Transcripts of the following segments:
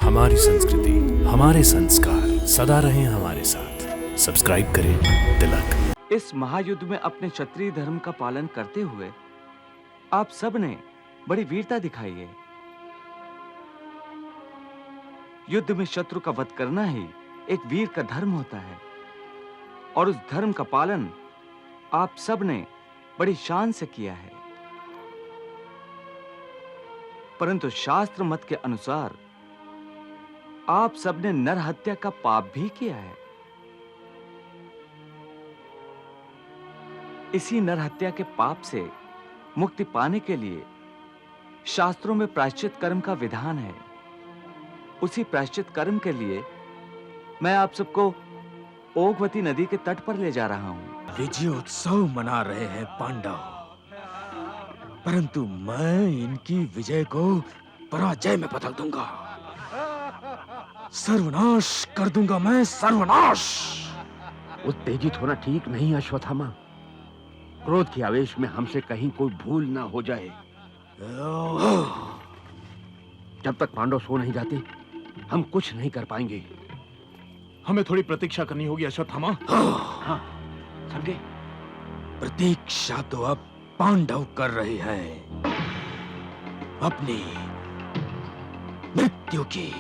हमारी संस्कृति, हमारे संस्कार सदा रहें हमारे साथ। सब्सक्राइब करें तिलक। इस महायुद्ध में अपने क्षत्रिय धर्म का पालन करते हुए आप सब ने बड़ी वीरता दिखाई है। युद्ध में शत्रु का वध करना ही एक वीर का धर्म होता है और उस धर्म का पालन आप सब ने बड़ी शान से किया है। परंतु शास्त्र मत के अनुसार आप सब ने नर हत्या का पाप भी किया है। इसी नर हत्या के पाप से मुक्ति पाने के लिए शास्त्रों में प्रायश्चित कर्म का विधान है। उसी प्रायश्चित कर्म के लिए मैं आप सबको ओगवती नदी के तट पर ले जा रहा हूं। विजयोत्सव मना रहे हैं पांडव, परंतु मैं इनकी विजय को पराजय में बदल दूंगा। सर्वनाश कर दूंगा मैं, सर्वनाश। उत्तेजित होना ठीक नहीं अश्वत्थामा। क्रोध के आवेश में हमसे कहीं कोई भूल ना हो जाए। जब तक पांडव सो नहीं जाते हम कुछ नहीं कर पाएंगे। हमें थोड़ी प्रतीक्षा करनी होगी अश्वत्थामा। हाँ, समझे? प्रतीक्षा तो अब पांडव कर रहे हैं अपनी मृत्यु की।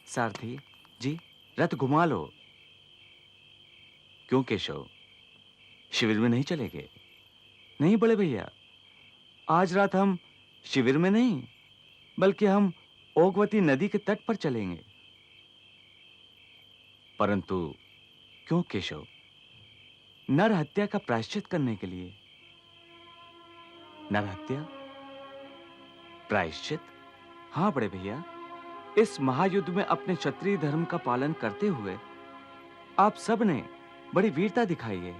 सारथी जी, रथ घुमा लो। क्यों केशव, शिविर में नहीं चलेंगे? नहीं बड़े भैया, आज रात हम शिविर में नहीं बल्कि हम ओगवती नदी के तट पर चलेंगे। परंतु क्यों केशव? नर हत्या का प्रायश्चित करने के लिए। नर हत्या प्रायश्चित? हां बड़े भैया, इस महायुद्ध में अपने क्षत्रिय धर्म का पालन करते हुए आप सब ने बड़ी वीरता दिखाई है।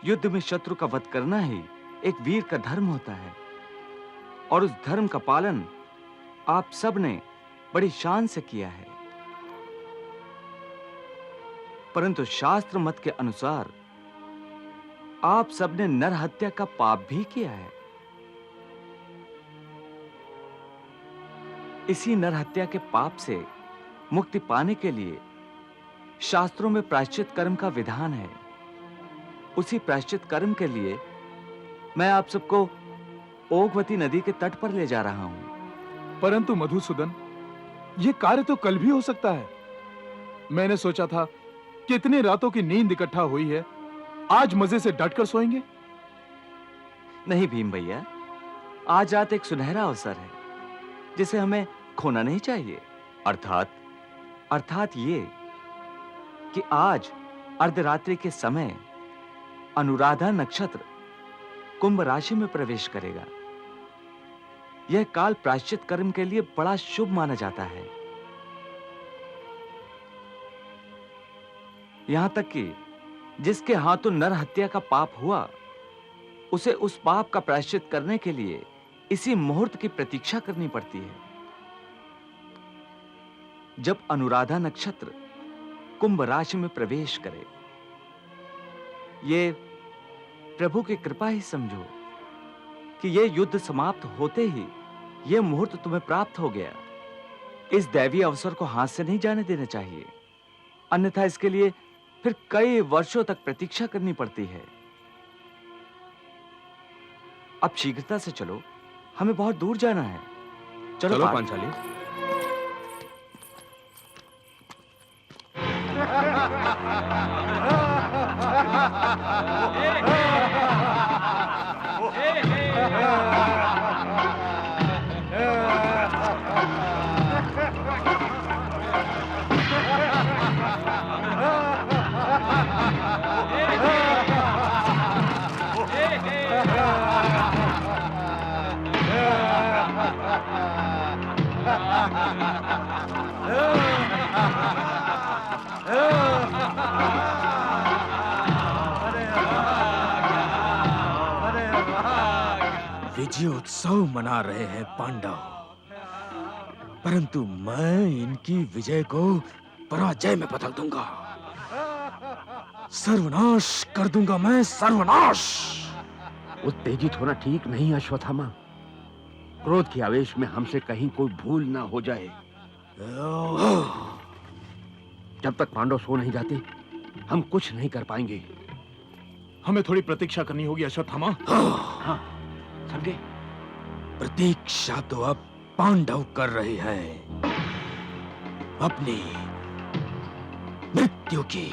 युद्ध में शत्रु का वध करना ही एक वीर का धर्म होता है और उस धर्म का पालन आप सब ने बड़ी शान से किया है। परंतु शास्त्र मत के अनुसार आप सब ने नर हत्या का पाप भी किया है। इसी नर हत्या के पाप से मुक्ति पाने के लिए शास्त्रों में प्रायश्चित कर्म का विधान है। उसी प्रायश्चित कर्म के लिए मैं आप सबको ओगवती नदी के तट पर ले जा रहा हूं। परंतु मधुसूदन, यह कार्य तो कल भी हो सकता है। मैंने सोचा था कि इतनी रातों की नींद इकट्ठा हुई है, आज मजे से डटकर सोएंगे। नहीं भीम भैया, आज रात एक सुनहरा अवसर है जिसे हमें खोना नहीं चाहिए। अर्थात ये कि आज अर्धरात्रि के समय अनुराधा नक्षत्र कुंभ राशि में प्रवेश करेगा। यह काल प्रायश्चित कर्म के लिए बड़ा शुभ माना जाता है। यहां तक कि जिसके हाथों नर हत्या का पाप हुआ, उसे उस पाप का प्रायश्चित करने के लिए इसी मुहूर्त की प्रतीक्षा करनी पड़ती है। जब अनुराधा नक्षत्र कुंभ राशि में प्रवेश करे, ये प्रभु की कृपा ही समझो कि ये युद्ध समाप्त होते ही ये मुहूर्त तुम्हें प्राप्त हो गया। इस दैवीय अवसर को हाथ से नहीं जाने देना चाहिए। अन्यथा इसके लिए फिर कई वर्षों तक प्रतीक्षा करनी पड़ती है। अब शीघ्रता से चलो, हमें बहुत दूर जाना है। चलो चलो पार्थ। पांचाली। विजयोत्सव मना रहे हैं पांडव, परंतु मैं इनकी विजय को पराजय में बदल दूंगा। सर्वनाश कर दूंगा मैं, सर्वनाश। उत्तेजित होना ठीक नहीं अश्वत्थामा। क्रोध के आवेश में हमसे कहीं कोई भूल ना हो जाए। जब तक पांडव सो नहीं जाते हम कुछ नहीं कर पाएंगे। हमें थोड़ी प्रतीक्षा करनी होगी अश्वत्थामा। हाँ, समझे? प्रतीक्षा तो अब पांडव कर रहे हैं अपनी मृत्यु की।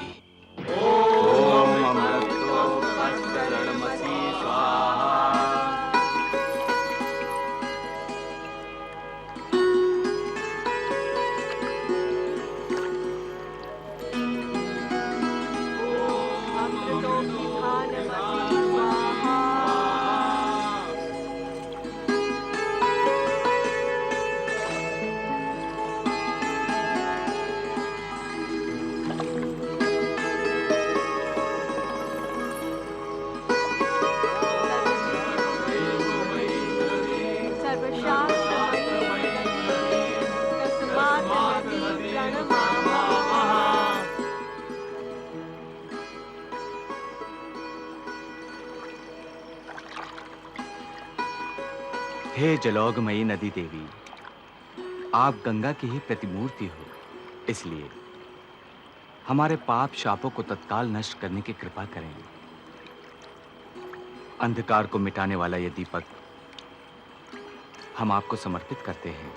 हे जलौघमयी नदी देवी, आप गंगा की ही प्रतिमूर्ति हो, इसलिए हमारे पाप शापों को तत्काल नष्ट करने की कृपा करें। अंधकार को मिटाने वाला ये दीपक हम आपको समर्पित करते हैं।